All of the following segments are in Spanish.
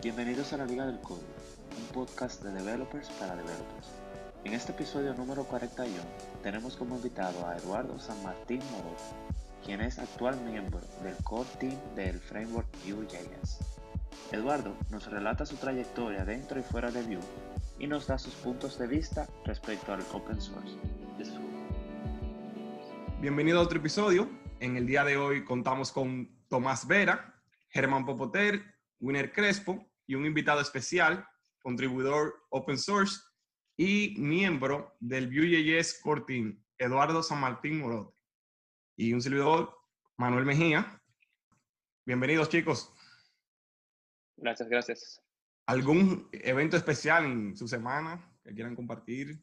Bienvenidos a la Liga del Código, un podcast de developers para developers. En este episodio número 41 tenemos como invitado a Eduardo San Martín Morot, quien es actual miembro del core team del framework Vue.js. Eduardo nos relata su trayectoria dentro y fuera de Vue y nos da sus puntos de vista respecto al open source. Bienvenido a otro episodio. En el día de hoy contamos con Tomás Vera, Germán Popoter, Winner Crespo y un invitado especial, contribuidor open source y miembro del Vue.js Core Team, Eduardo San Martín Morote. Y un servidor, Manuel Mejía. Bienvenidos, chicos. Gracias. ¿Algún evento especial en su semana que quieran compartir?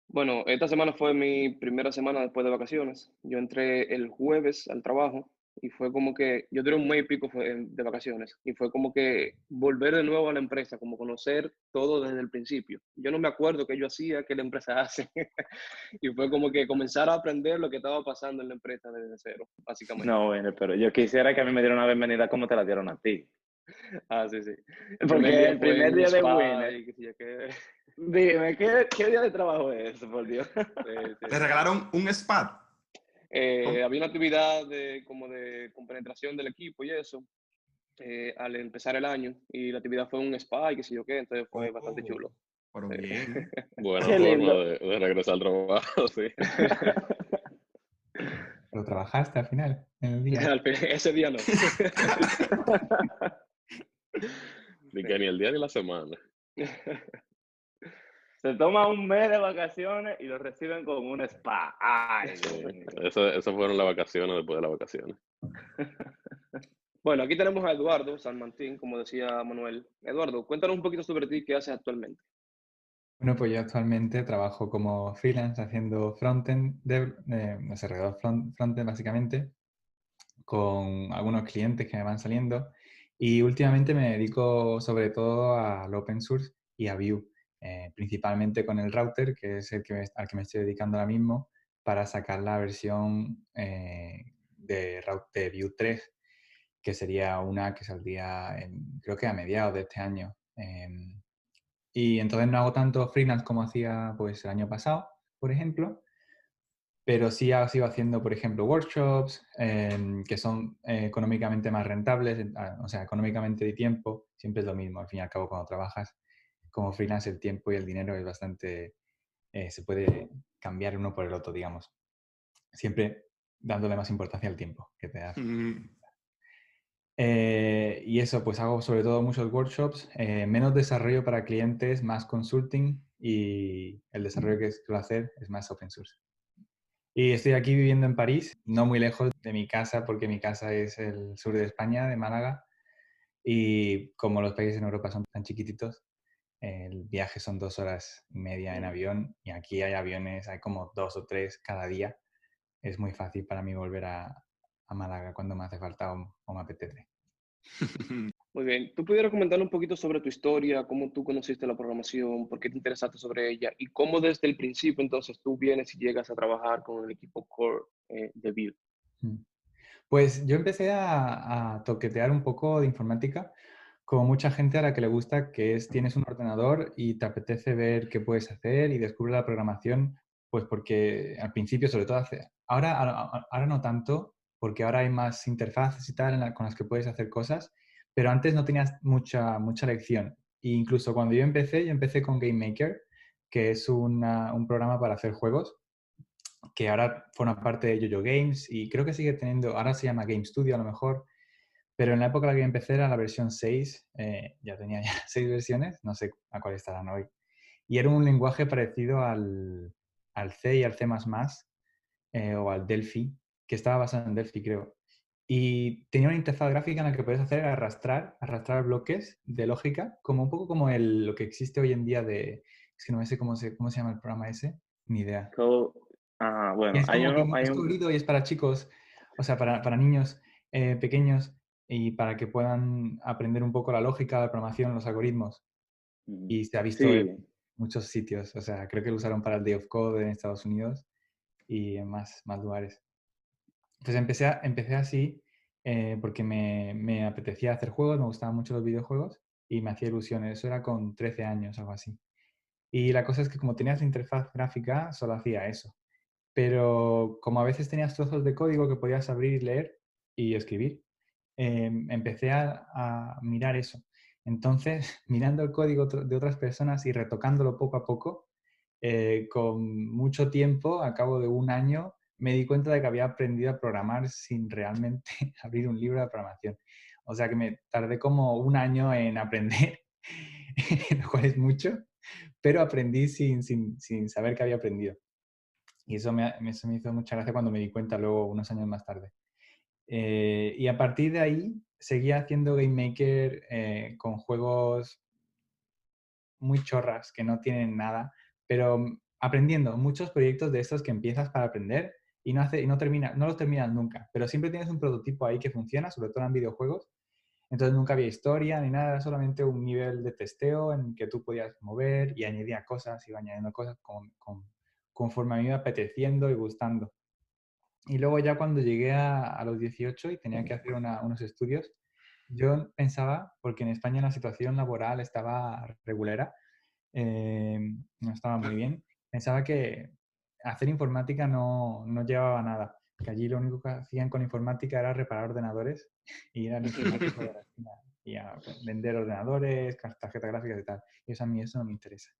Bueno, esta semana fue mi primera semana después de vacaciones. Yo entré el jueves al trabajo y fue como que, yo duré un mes y pico de vacaciones y fue como que volver de nuevo a la empresa, como conocer todo desde el principio. Yo no me acuerdo qué yo hacía, qué la empresa hace y fue como que comenzar a aprender lo que estaba pasando en la empresa desde cero, básicamente. No, bueno, pero yo quisiera que a mí me dieran una bienvenida como te la dieron a ti. Ah, sí. Porque el Fue primer en un día de spa Winner, y qué sé yo qué. dime, ¿qué día de trabajo es eso, por Dios? Sí. ¿Les regalaron un SPAD? Había una actividad como de compenetración del equipo y eso, al empezar el año, y la actividad fue un spa y qué sé yo qué, entonces fue bastante chulo. Pero Sí. bien. Buena Qué forma lindo. de regresar al trabajo, sí. Pero trabajaste al final, en el día. Ese día no. Ni que ni el día ni la semana. Se toma un mes de vacaciones y lo reciben con un spa. Ay, Sí. Dios mío. Esas fueron las vacaciones después de las vacaciones. Bueno, aquí tenemos a Eduardo San Martín, como decía Manuel. Eduardo, cuéntanos un poquito sobre ti, qué haces actualmente. Bueno, pues yo actualmente trabajo como freelance haciendo frontend, desarrollador frontend básicamente, con algunos clientes que me van saliendo. Y últimamente me dedico sobre todo al open source y a Vue, principalmente con el router, que es al que me estoy dedicando ahora mismo, para sacar la versión de Vue 3, que sería una que saldría creo que a mediados de este año. Y entonces no hago tanto freelance como hacía pues el año pasado, por ejemplo, pero sí sigo haciendo, por ejemplo, workshops que son económicamente más rentables, o sea, económicamente de tiempo, siempre es lo mismo. Al fin y al cabo, cuando trabajas como freelance, el tiempo y el dinero es bastante, se puede cambiar uno por el otro, digamos. Siempre dándole más importancia al tiempo que te das. Y eso, pues hago sobre todo muchos workshops, menos desarrollo para clientes, más consulting, y el desarrollo que suelo hacer es más open source. Y estoy aquí viviendo en París, no muy lejos de mi casa, porque mi casa es el sur de España, de Málaga, y como los países en Europa son tan chiquititos, el viaje son 2 horas y media en avión, y aquí hay aviones, hay como 2 o 3 cada día. Es muy fácil para mí volver a Málaga cuando me hace falta o me apetece. Muy bien, ¿tú pudieras comentar un poquito sobre tu historia, cómo tú conociste la programación, por qué te interesaste sobre ella y cómo desde el principio entonces tú vienes y llegas a trabajar con el equipo core de Vue? Pues yo empecé a toquetear un poco de informática, como mucha gente a la que le gusta, que es tienes un ordenador y te apetece ver qué puedes hacer y descubre la programación, pues porque al principio, sobre todo, ahora no tanto, porque ahora hay más interfaces y tal con las que puedes hacer cosas, pero antes no tenías mucha lección. E incluso cuando yo empecé con Game Maker, que es un programa para hacer juegos, que ahora forma parte de YoYo Games y creo que sigue teniendo, ahora se llama Game Studio a lo mejor, pero en la época en la que yo empecé era la versión 6, ya tenía ya 6 versiones, no sé a cuál estarán hoy. Y era un lenguaje parecido al C y al C++, o al Delphi, que estaba basado en Delphi, creo. Y tenía una interfaz gráfica en la que podías hacer arrastrar bloques de lógica, como un poco como lo que existe hoy en día es que no sé cómo se llama el programa ese, ni idea. Y Bueno, es como que es colorido y es para chicos, o sea, para niños pequeños y para que puedan aprender un poco la lógica, la programación, los algoritmos. Y se ha visto en sí, muchos sitios, o sea, creo que lo usaron para el Day of Code en Estados Unidos y en más lugares. Pues empecé así porque me apetecía hacer juegos, me gustaban mucho los videojuegos y me hacía ilusión. Eso era con 13 años, algo así. Y la cosa es que como tenías la interfaz gráfica, solo hacía eso. Pero como a veces tenías trozos de código que podías abrir y leer y escribir, empecé a mirar eso. Entonces, mirando el código de otras personas y retocándolo poco a poco, con mucho tiempo, a cabo de un año, me di cuenta de que había aprendido a programar sin realmente abrir un libro de programación. O sea que me tardé como un año en aprender, lo cual es mucho, pero aprendí sin saber que había aprendido. Y eso eso me hizo mucha gracia cuando me di cuenta luego, unos años más tarde. Y a partir de ahí seguía haciendo Game Maker con juegos muy chorras que no tienen nada, pero aprendiendo muchos proyectos de estos que empiezas para aprender y no los terminas nunca, pero siempre tienes un prototipo ahí que funciona, sobre todo en videojuegos. Entonces nunca había historia ni nada, era solamente un nivel de testeo en que tú podías mover y añadía cosas, iba añadiendo cosas conforme a mí me iba apeteciendo y gustando. Y luego ya cuando llegué a los 18 y tenía que hacer unos estudios, yo pensaba, porque en España la situación laboral estaba regulera, no estaba muy bien, pensaba que hacer informática no llevaba a nada, que allí lo único que hacían con informática era reparar ordenadores y ir al informático de la esquina y a vender ordenadores, tarjetas gráficas y tal. Y eso a mí eso no me interesa.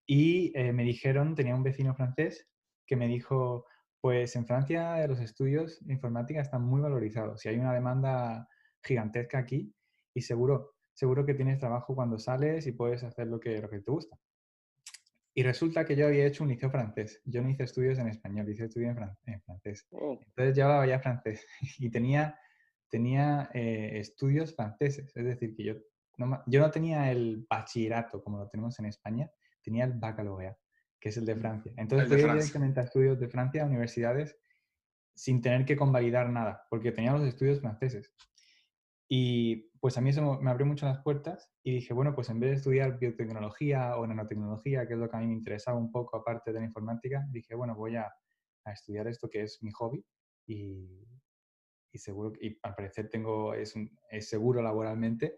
Y me dijeron, tenía un vecino francés que me dijo, pues en Francia los estudios de informática están muy valorizados y hay una demanda gigantesca aquí y seguro que tienes trabajo cuando sales y puedes hacer lo que te gusta. Y resulta que yo había hecho un liceo francés. Yo no hice estudios en español, hice estudios en francés. Oh, Entonces llevaba ya francés y tenía estudios franceses. Es decir, que yo no tenía el bachillerato como lo tenemos en España, tenía el baccalaureat, que es el de Francia. Entonces El de podía ir Francia. directamente a estudios de Francia, a universidades, sin tener que convalidar nada, porque tenía los estudios franceses. Y pues a mí eso me abrió mucho las puertas y dije, bueno, pues en vez de estudiar biotecnología o nanotecnología, que es lo que a mí me interesaba un poco aparte de la informática, dije, bueno, voy a estudiar esto que es mi hobby y, seguro, y al parecer es seguro laboralmente,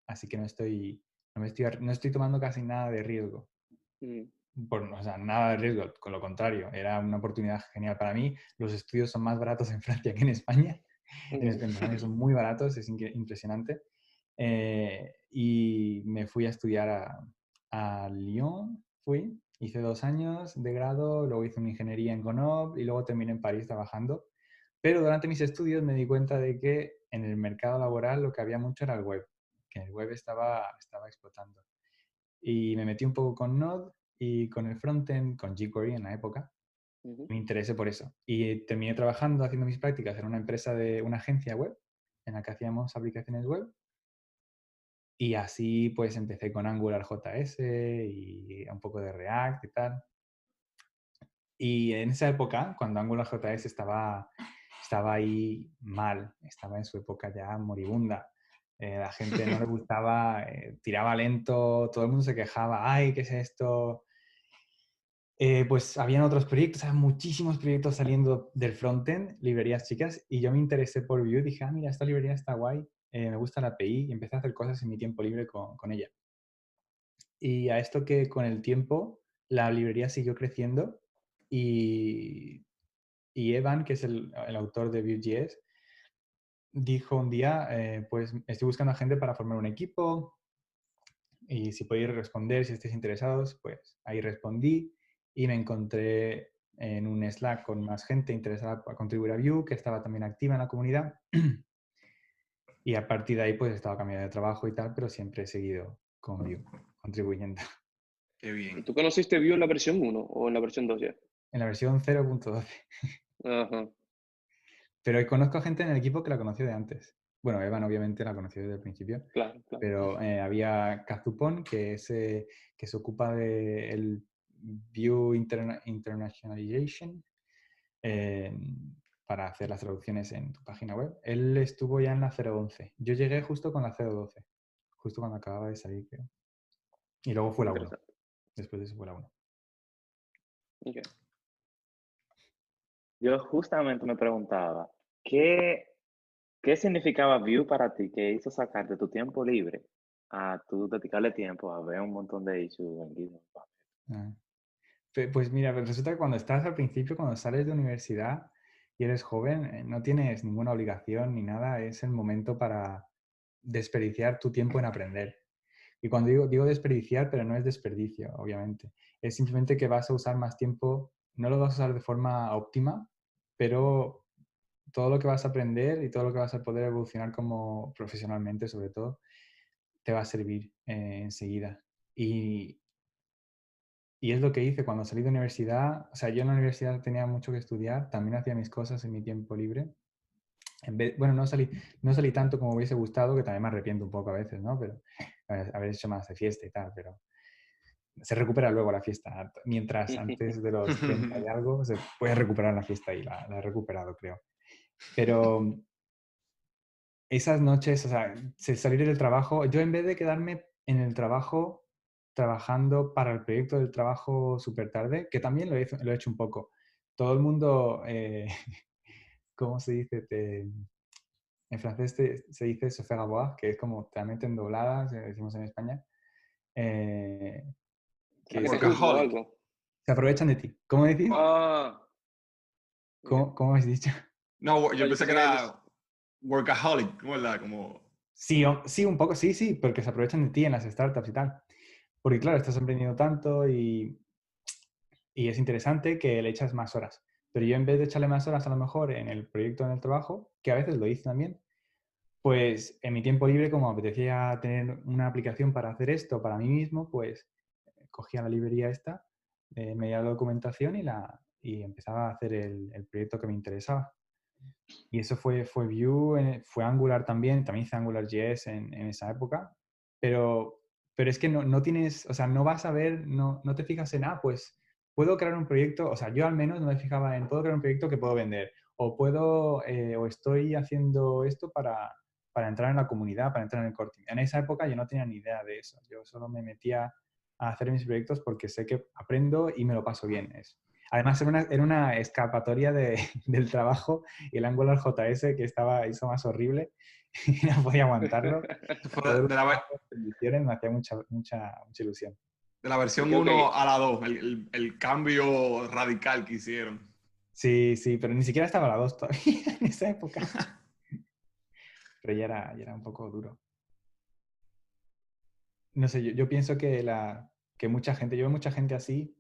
así que no estoy tomando casi nada de riesgo. mm, O sea, nada de riesgo, con lo contrario, era una oportunidad genial para mí. Los estudios son más baratos en Francia que en España. En España son muy baratos, es impresionante. Y me fui a estudiar a Lyon, hice 2 años de grado, luego hice una ingeniería en Grenoble y luego terminé en París trabajando. Pero durante mis estudios me di cuenta de que en el mercado laboral lo que había mucho era el web, que el web estaba explotando. Y me metí un poco con Node y con el frontend, con jQuery en la época. ujú. Me interesé por eso. Y terminé trabajando, haciendo mis prácticas en una empresa de una agencia web en la que hacíamos aplicaciones web. Y así pues empecé con Angular JS y un poco de React y tal. Y en esa época, cuando Angular JS estaba ahí mal, estaba en su época ya moribunda. La gente no le gustaba, tiraba lento, todo el mundo se quejaba, ay, ¿qué es esto? Pues habían otros proyectos, había muchísimos proyectos saliendo del frontend, librerías chicas, y yo me interesé por Vue, dije, ah, mira, esta librería está guay, me gusta la API, y empecé a hacer cosas en mi tiempo libre con ella. Y a esto que con el tiempo la librería siguió creciendo y, Evan, que es el autor de Vue.js, dijo un día, pues estoy buscando a gente para formar un equipo y si podéis responder, si estáis interesados, pues ahí respondí y me encontré en un Slack con más gente interesada para contribuir a Vue, que estaba también activa en la comunidad. Y a partir de ahí, pues estaba cambiando de trabajo y tal, pero siempre he seguido con Vue, contribuyendo. Qué ¿Y bien. tú conociste Vue en la versión 1 o en la versión 2 ya? En la versión 0.12. Ajá, Pero conozco gente en el equipo que la conoció de antes. Bueno, Evan obviamente la conoció desde el principio, claro, claro. pero había Kazupon, que se ocupa del Vue Internationalization, eh, para hacer las traducciones en tu página web. Él estuvo ya en la 0.11. Yo llegué justo con la 0.12, justo cuando acababa de salir, creo. Y luego fue la 1. Interesante. Después de eso fue la 1. Okay. Yo justamente me preguntaba, ¿qué significaba Vue para ti que hizo sacarte tu tiempo libre a tú dedicarle tiempo a ver un montón de issues en GitHub. Ah. Pues mira, pues resulta que cuando estás al principio, cuando sales de universidad y eres joven, no tienes ninguna obligación ni nada, es el momento para desperdiciar tu tiempo en aprender. Y cuando digo desperdiciar, pero no es desperdicio, obviamente. Es simplemente que vas a usar más tiempo, no lo vas a usar de forma óptima, pero todo lo que vas a aprender y todo lo que vas a poder evolucionar como profesionalmente, sobre todo, te va a servir enseguida. Y es lo que hice cuando salí de universidad. O sea, yo en la universidad tenía mucho que estudiar, también hacía mis cosas en mi tiempo libre. Bueno, no salí tanto como hubiese gustado, que también me arrepiento un poco a veces, ¿no? Pero haber hecho más de fiesta y tal, pero se recupera luego la fiesta. Mientras antes de los 30 y algo, se puede recuperar la fiesta y la he recuperado, creo. Pero esas noches, o sea, salir del trabajo, yo en vez de quedarme en el trabajo trabajando para el proyecto del trabajo súper tarde, que también lo he hecho un poco. Todo el mundo, ¿cómo se dice? En francés se dice se faire avoir, que es como te la meten doblada, decimos en España, eh, A que que es te juzgo o Workaholic. algo. se aprovechan de ti. ¿Cómo decís? Ah, ¿Cómo has dicho? No, yo no, yo pensé que pensé que ellos... era workaholic, ¿verdad? Como... Sí, sí, un poco, sí, porque se aprovechan de ti en las startups y tal. Porque claro, estás aprendiendo tanto y es interesante que le echas más horas. Pero yo en vez de echarle más horas a lo mejor en el proyecto, en el trabajo, que a veces lo hice también, pues en mi tiempo libre, como me apetecía tener una aplicación para hacer esto para mí mismo, pues cogía la librería esta, medía la documentación y empezaba a hacer el proyecto que me interesaba. Y eso fue Vue, fue Angular también hice AngularJS en esa época, pero, pero es que no tienes, o sea, no vas a ver, no te fijas en, pues puedo crear un proyecto, o sea, yo al menos no me fijaba en, puedo crear un proyecto que puedo vender, o o estoy haciendo esto para entrar en la comunidad, para entrar en el core team. En esa época yo no tenía ni idea de eso, yo solo me metía a hacer mis proyectos porque sé que aprendo y me lo paso bien. Además, era una escapatoria del trabajo y el Angular JS que hizo más horrible y no podía aguantarlo. Fue Poder de usar las condiciones me hacía mucha ilusión. de la versión Yo 1 que... a la 2, el cambio radical que hicieron. Sí, pero ni siquiera estaba la 2 todavía en esa época. Pero ya era un poco duro. No sé, yo pienso que mucha gente, yo veo mucha gente así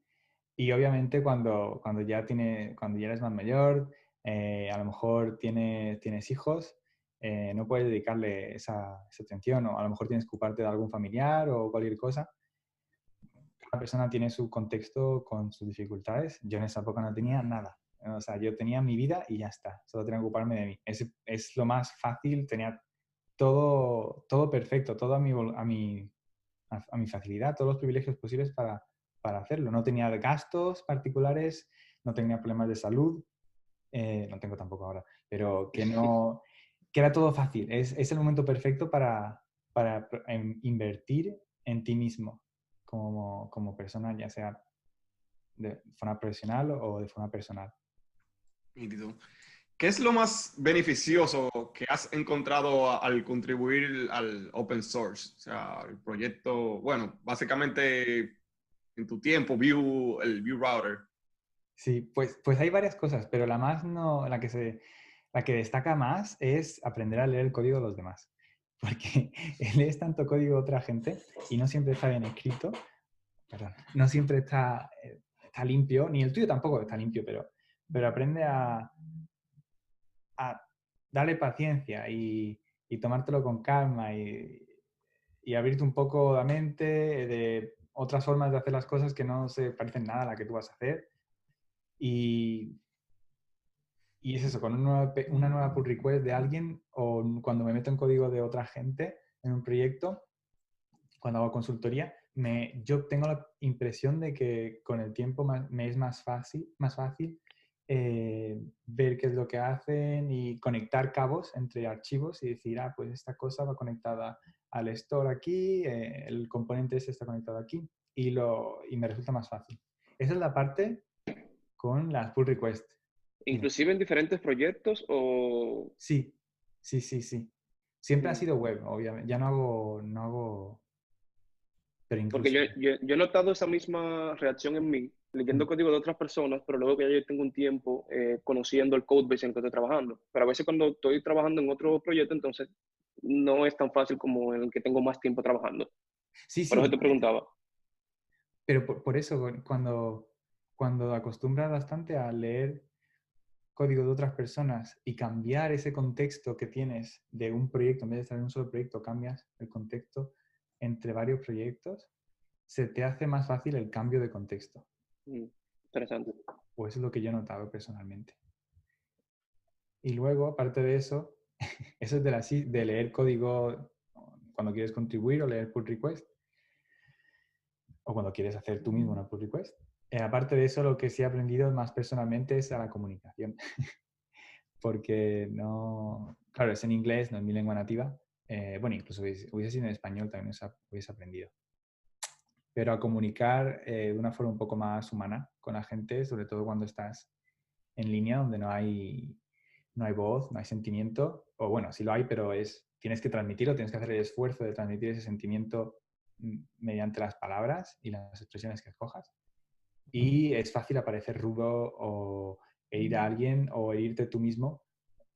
y obviamente cuando ya eres más mayor, a lo mejor tienes hijos, no puedes dedicarle esa atención o a lo mejor tienes que ocuparte de algún familiar o cualquier cosa. Cada persona tiene su contexto con sus dificultades. Yo en esa época no tenía nada. O sea, yo tenía mi vida y ya está. Solo tenía que ocuparme de mí. Es lo más fácil, tenía todo perfecto, todo a mi facilidad, todos los privilegios posibles para hacerlo. No tenía gastos particulares, no tenía problemas de salud, no tengo tampoco ahora, pero que era todo fácil. Es el momento perfecto para invertir en ti mismo como persona, ya sea de forma profesional o de forma personal. Nítido. ¿Qué es lo más beneficioso que has encontrado al contribuir al open source? O sea, el proyecto, bueno, básicamente en tu tiempo, el Vue Router. Sí, pues hay varias cosas, pero la más no, la que destaca más es aprender a leer el código de los demás. Porque lees tanto código de otra gente y no siempre está bien escrito, perdón, no siempre está limpio, ni el tuyo tampoco está limpio, pero aprende a darle paciencia y tomártelo con calma y abrirte un poco la mente de otras formas de hacer las cosas que no se parecen nada a la que tú vas a hacer. Y, y es eso, con una nueva pull request de alguien o cuando me meto en código de otra gente en un proyecto, cuando hago consultoría, yo tengo la impresión de que con el tiempo me es más fácil ver qué es lo que hacen y conectar cabos entre archivos y decir, pues esta cosa va conectada al store aquí, el componente ese está conectado aquí y me resulta más fácil. Esa es la parte con las pull requests. Dime. Inclusive en diferentes proyectos o... Sí. Siempre ha sido web, obviamente. Ya no hago, pero Porque incluso... yo he notado esa misma reacción en mí, leyendo código de otras personas, pero luego que ya yo tengo un tiempo conociendo el codebase en el que estoy trabajando. Pero a veces cuando estoy trabajando en otro proyecto, entonces no es tan fácil como en el que tengo más tiempo trabajando. Sí, Por eso sí, te preguntaba. pero por eso cuando acostumbras bastante a leer código de otras personas y cambiar ese contexto que tienes de un proyecto, en vez de estar en un solo proyecto, cambias el contexto entre varios proyectos, se te hace más fácil el cambio de contexto. Interesante. O eso es lo que yo he notado personalmente. Y luego, aparte de eso, eso es de leer código cuando quieres contribuir o leer pull request, o cuando quieres hacer tú mismo una pull request. Aparte de eso, lo que sí he aprendido más personalmente es a la comunicación. Porque no... Claro, es en inglés, no es mi lengua nativa. Bueno, incluso hubiese sido en español también hubiese aprendido. Pero a comunicar de una forma un poco más humana con la gente, sobre todo cuando estás en línea, donde no hay voz, no hay sentimiento, o bueno, sí lo hay, pero tienes que transmitirlo, tienes que hacer el esfuerzo de transmitir ese sentimiento mediante las palabras y las expresiones que escojas. Y es fácil aparecer rudo o herir a alguien o herirte tú mismo.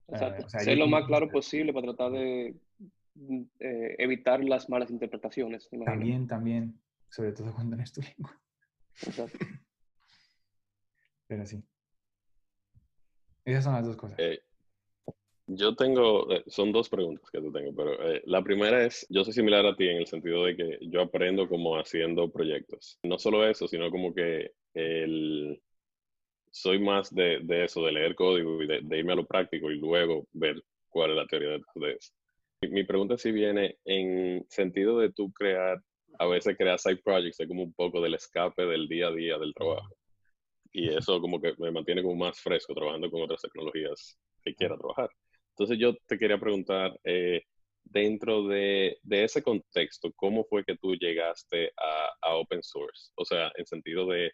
Exacto. O sea, Ser lo yo más claro posible para tratar de evitar las malas interpretaciones, me imagino. también, sobre todo cuando no es tu lengua. Exacto. Pero sí. Esas son las dos cosas. Yo tengo, son dos preguntas que te tengo, pero la primera es, yo soy similar a ti en el sentido de que yo aprendo como haciendo proyectos. No solo eso, sino como que soy más de eso, de leer código y de irme a lo práctico y luego ver cuál es la teoría detrás de eso. Mi pregunta sí viene en sentido de tú a veces crear side projects, es como un poco del escape del día a día del trabajo. Y eso como que me mantiene como más fresco trabajando con otras tecnologías que quiera trabajar. Entonces yo te quería preguntar, dentro de ese contexto, ¿cómo fue que tú llegaste a open source? O sea, en sentido de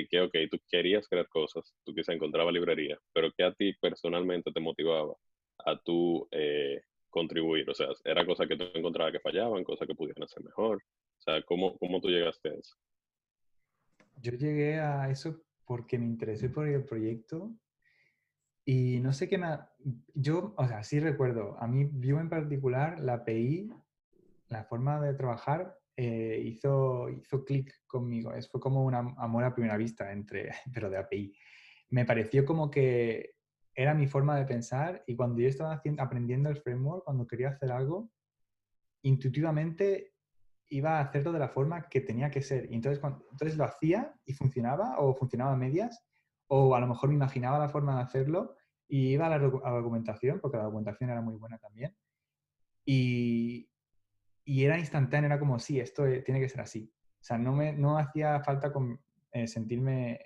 que, ok, tú querías crear cosas, tú quizás encontrabas librería, pero ¿qué a ti personalmente te motivaba a tú contribuir? O sea, ¿era cosas que tú encontrabas que fallaban, cosas que pudieran hacer mejor? O sea, ¿cómo tú llegaste a eso? Yo llegué a eso porque me interesé por el proyecto y no sé qué Yo, o sea, sí recuerdo, a mí Vue en particular, la API, la forma de trabajar, hizo clic conmigo. Fue como un amor a primera vista, pero de API. Me pareció como que era mi forma de pensar y cuando yo estaba aprendiendo el framework, cuando quería hacer algo, intuitivamente iba a hacerlo de la forma que tenía que ser. Y entonces lo hacía y funcionaba, o funcionaba a medias, o a lo mejor me imaginaba la forma de hacerlo y iba a la documentación, porque la documentación era muy buena también. Y, era instantáneo, era como, sí, esto tiene que ser así. O sea, no hacía falta sentirme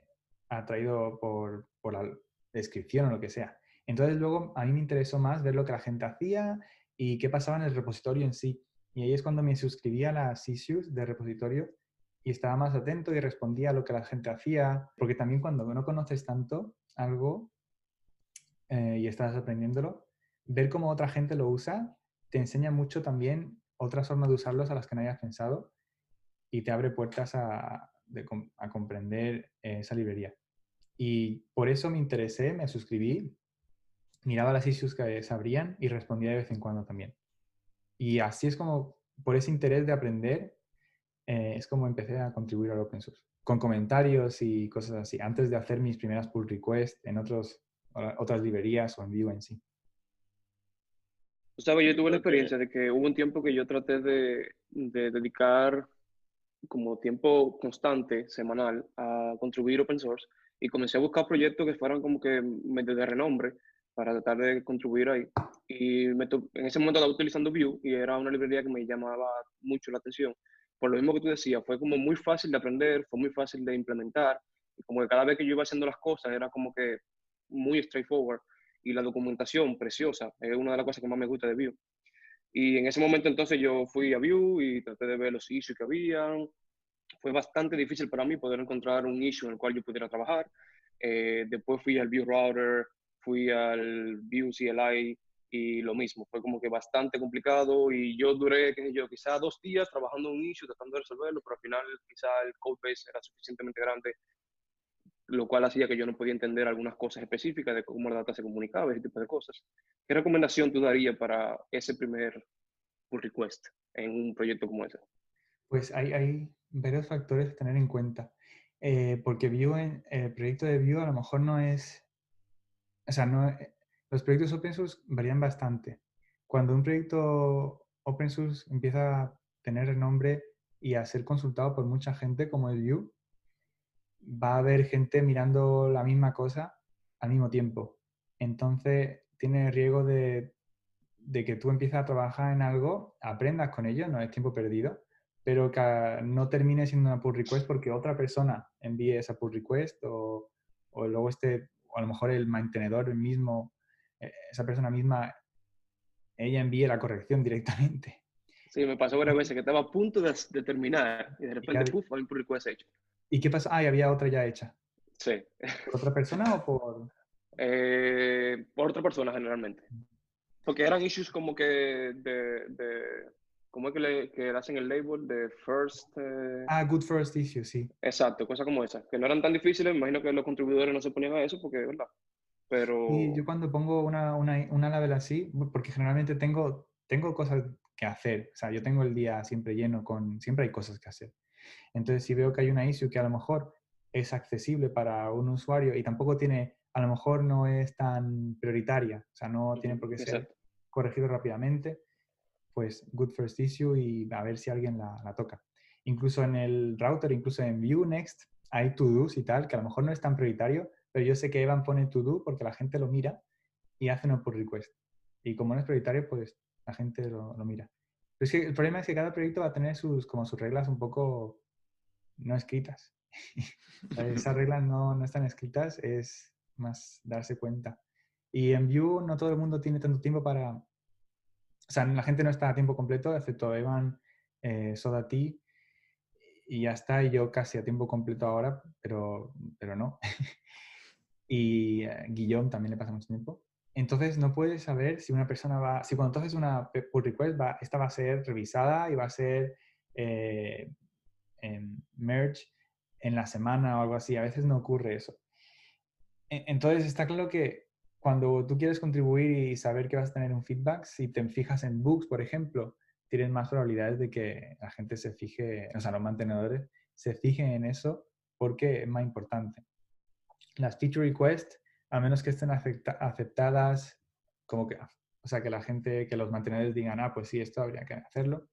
atraído por la descripción o lo que sea. Entonces luego a mí me interesó más ver lo que la gente hacía y qué pasaba en el repositorio en sí. Y ahí es cuando me suscribí a las issues de repositorio y estaba más atento y respondía a lo que la gente hacía, porque también cuando no conoces tanto algo y estás aprendiéndolo, ver cómo otra gente lo usa te enseña mucho también otras formas de usarlos a las que no hayas pensado y te abre puertas a comprender esa librería. Y por eso me interesé, me suscribí, miraba las issues que se abrían y respondía de vez en cuando también. Y así es como, por ese interés de aprender, es como empecé a contribuir al open source, con comentarios y cosas así, antes de hacer mis primeras pull requests en otras librerías o en Vue en sí. Tú sabes, yo tuve la Okay. experiencia de que hubo un tiempo que yo traté de dedicar como tiempo constante, semanal, a contribuir open source y comencé a buscar proyectos que fueran como que medio de renombre para tratar de contribuir ahí. Y en ese momento estaba utilizando Vue y era una librería que me llamaba mucho la atención. Por lo mismo que tú decías, fue como muy fácil de aprender, fue muy fácil de implementar. Y como que cada vez que yo iba haciendo las cosas era como que muy straightforward. Y la documentación preciosa, es una de las cosas que más me gusta de Vue. Y en ese momento entonces yo fui a Vue y traté de ver los issues que habían. Fue bastante difícil para mí poder encontrar un issue en el cual yo pudiera trabajar. Después fui al Vue Router, fui al Vue CLI y lo mismo, fue como que bastante complicado y yo duré, qué sé yo, quizás 2 días trabajando en un issue, tratando de resolverlo, pero al final quizás el code base era suficientemente grande, lo cual hacía que yo no podía entender algunas cosas específicas de cómo la data se comunicaba, ese tipo de cosas. ¿Qué recomendación tú darías para ese primer pull request en un proyecto como ese? Pues hay varios factores a tener en cuenta. Porque Vue el proyecto de Vue a lo mejor no es, o sea, no, los proyectos open source varían bastante. Cuando un proyecto open source empieza a tener renombre y a ser consultado por mucha gente como el Vue, va a haber gente mirando la misma cosa al mismo tiempo. Entonces, tiene riesgo de que tú empieces a trabajar en algo, aprendas con ello, no es tiempo perdido, pero que no termine siendo una pull request porque otra persona envíe esa pull request o luego o a lo mejor el mantenedor mismo, esa persona misma, ella envíe la corrección directamente. Sí, me pasó varias veces que estaba a punto de terminar y de Y, ya- repente, puf, hay un pull request hecho. ¿Y qué pasa? Ah, y había otra ya hecha. Sí. ¿Por otra persona o por...? Por otra persona generalmente. Porque eran issues como que ¿cómo es que le hacen el label? De first... Ah, good first issue, sí. exacto, cosas como esas, que no eran tan difíciles, me imagino que los contribuidores no se ponían a eso porque, ¿verdad? Y yo Pero, cuando pongo una label así, porque generalmente tengo cosas que hacer, o sea, yo tengo el día siempre lleno siempre hay cosas que hacer. Entonces, si veo que hay una issue que a lo mejor es accesible para un usuario y tampoco a lo mejor no es tan prioritaria, o sea, no tiene por qué ser exacto. corregido rápidamente, pues good first issue y a ver si alguien la toca. Incluso en el router, incluso en Vue Next, hay to-dos y tal, que a lo mejor no es tan prioritario, pero yo sé que Evan pone to-do porque la gente lo mira y hace una pull request. Y como no es prioritario, pues la gente lo mira. Pero es que el problema es que cada proyecto va a tener como sus reglas un poco no escritas. Esas reglas no están escritas, es más darse cuenta. Y en Vue no todo el mundo tiene tanto tiempo o sea, la gente no está a tiempo completo, excepto Evan, Soda T, y ya está, y yo casi a tiempo completo ahora, pero no. Y Guillaume también le pasa mucho tiempo. Entonces no puedes saber si una persona si cuando tú haces una pull request, esta va a ser revisada y va a ser eh, merge en la semana o algo así. A veces no ocurre eso. Entonces está claro que cuando tú quieres contribuir y saber que vas a tener un feedback, si te fijas en bugs, por ejemplo, tienes más probabilidades de que la gente se fije, o sea, los mantenedores se fijen en eso porque es más importante. Las feature requests, a menos que estén aceptadas, como que, o sea, que la gente, que los mantenedores digan, ah, pues sí, esto habría que hacerlo,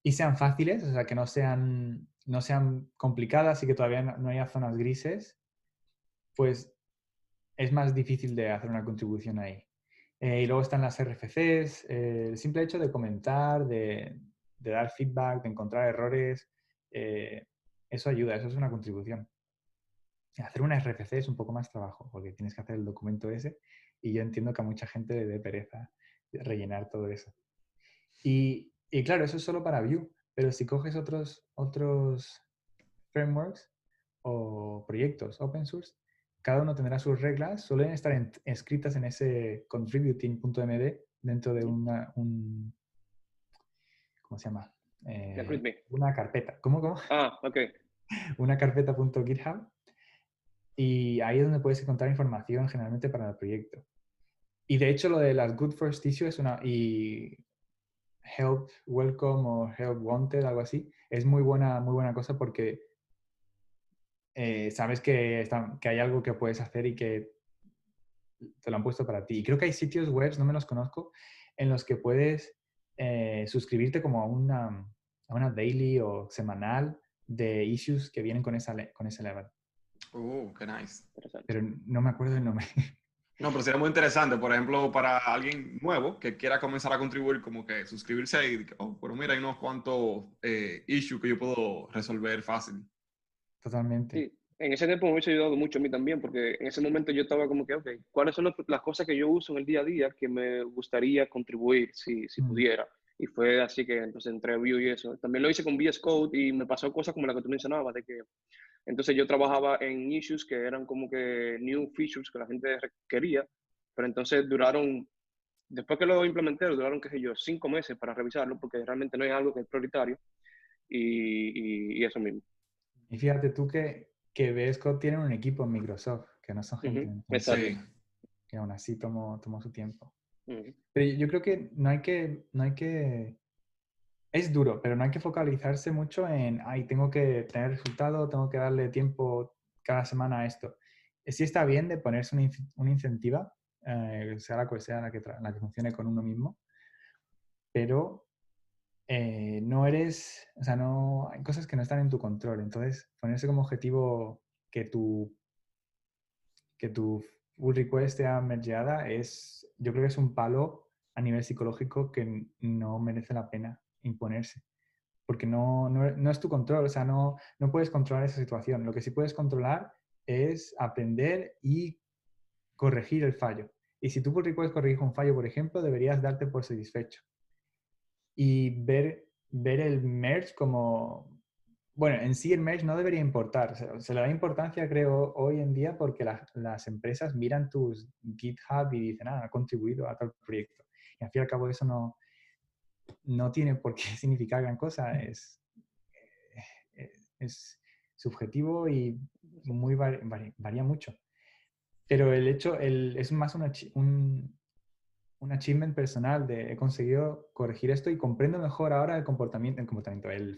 y sean fáciles, o sea, que no sean complicadas y que todavía no haya zonas grises, pues es más difícil de hacer una contribución ahí. Y luego están las RFCs, el simple hecho de comentar, de dar feedback, de encontrar errores, eso ayuda, eso es una contribución. Hacer una RFC es un poco más trabajo, porque tienes que hacer el documento ese, y yo entiendo que a mucha gente le dé pereza rellenar todo eso. Y claro, eso es solo para Vue, pero si coges otros frameworks o proyectos open source, cada uno tendrá sus reglas, suelen estar escritas en ese contributing.md dentro de ¿cómo se llama? Ya, me. Una carpeta. ¿Cómo? Ah, ok. Una carpeta.github. Y ahí es donde puedes encontrar información generalmente para el proyecto. Y de hecho lo de las Good First Issue y Help Welcome o Help Wanted, algo así, es muy buena cosa porque sabes que hay algo que puedes hacer y que te lo han puesto para ti. Y creo que hay sitios web, no me los conozco, en los que puedes suscribirte como a una daily o semanal de issues que vienen con ese level. Qué nice. Interesante. Pero no me acuerdo el nombre. No, pero sería muy interesante, por ejemplo, para alguien nuevo que quiera comenzar a contribuir, como que suscribirse ahí y que, oh, pero mira, hay unos cuantos issues que yo puedo resolver fácil. Totalmente. Sí, en ese tiempo me hubiese ayudado mucho a mí también, porque en ese momento yo estaba como que, ok, ¿cuáles son las cosas que yo uso en el día a día que me gustaría contribuir si pudiera? Y fue así que entonces entré a Vue y eso. También lo hice con VS Code y me pasó cosas como la que tú mencionabas, de que entonces yo trabajaba en issues que eran como que new features que la gente quería, pero entonces duraron Después que lo implementé, duraron, qué sé yo, 5 meses para revisarlo, porque realmente no es algo que es prioritario, y eso mismo. Y fíjate tú que VS Code tiene un equipo en Microsoft, que no son gente, entonces, Exacto. Sí. que aún así tomó su tiempo. Ujú. Pero yo creo que no hay que, es duro, pero no hay que focalizarse mucho en, ay, tengo que tener resultado, tengo que darle tiempo cada semana a esto. Sí está bien de ponerse una incentiva, sea la cual sea la que funcione con uno mismo, pero no eres, o sea, no, hay cosas que no están en tu control. Entonces, ponerse como objetivo que tu pull request sea mergeada yo creo que es un palo a nivel psicológico que no merece la pena imponerse. Porque no es tu control, o sea, no puedes controlar esa situación. Lo que sí puedes controlar es aprender y corregir el fallo. Y si tú pull request corregir un fallo, por ejemplo, deberías darte por satisfecho. Y ver el merge como... Bueno, en sí el merge no debería importar. Se le da importancia, creo, hoy en día porque las empresas miran tus GitHub y dicen, ha contribuido a tal proyecto. Y al fin y al cabo eso no tiene por qué significar gran cosa. Es subjetivo y varía mucho. Pero el hecho es más un achievement personal de he conseguido corregir esto y comprendo mejor ahora el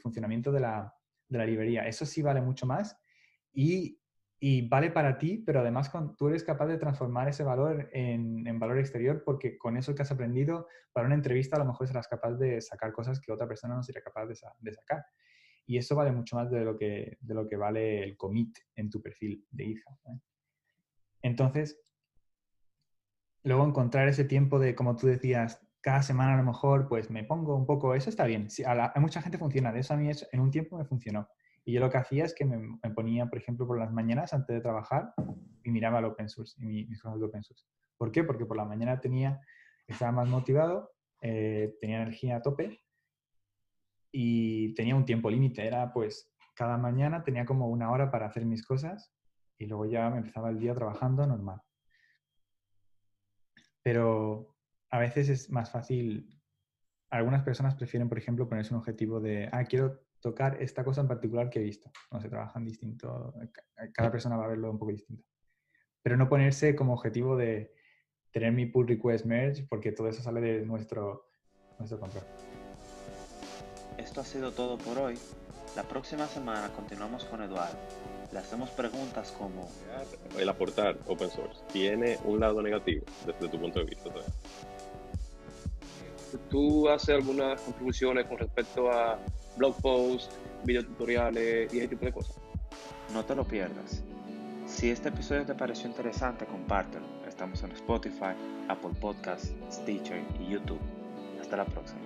funcionamiento de la librería. Eso sí vale mucho más y vale para ti, pero además tú eres capaz de transformar ese valor en valor exterior porque con eso que has aprendido para una entrevista a lo mejor serás capaz de sacar cosas que otra persona no sería capaz de sacar. Y eso vale mucho más de lo que vale el commit en tu perfil de GitHub, ¿eh? Entonces, luego encontrar ese tiempo de, como tú decías, cada semana a lo mejor, pues me pongo un poco, eso está bien. Sí, a mucha gente funciona, de eso a mí en un tiempo me funcionó. Y yo lo que hacía es que me ponía, por ejemplo, por las mañanas antes de trabajar y miraba el open source y mis cosas de open source. ¿Por qué? Porque por la mañana estaba más motivado, tenía energía a tope y tenía un tiempo límite. Era pues cada mañana tenía como 1 hora para hacer mis cosas y luego ya me empezaba el día trabajando normal. Pero a veces es más fácil. Algunas personas prefieren, por ejemplo, ponerse un objetivo de, quiero tocar esta cosa en particular que he visto. No se trabajan distinto, cada persona va a verlo un poco distinto. Pero no ponerse como objetivo de tener mi pull request merge, porque todo eso sale de nuestro control. Esto ha sido todo por hoy. La próxima semana continuamos con Eduardo. Le hacemos preguntas como... El aportar open source tiene un lado negativo desde tu punto de vista, ¿sabes? ¿Tú haces algunas contribuciones con respecto a blog posts, videotutoriales y ese tipo de cosas? No te lo pierdas. Si este episodio te pareció interesante, compártelo. Estamos en Spotify, Apple Podcasts, Stitcher y YouTube. Hasta la próxima.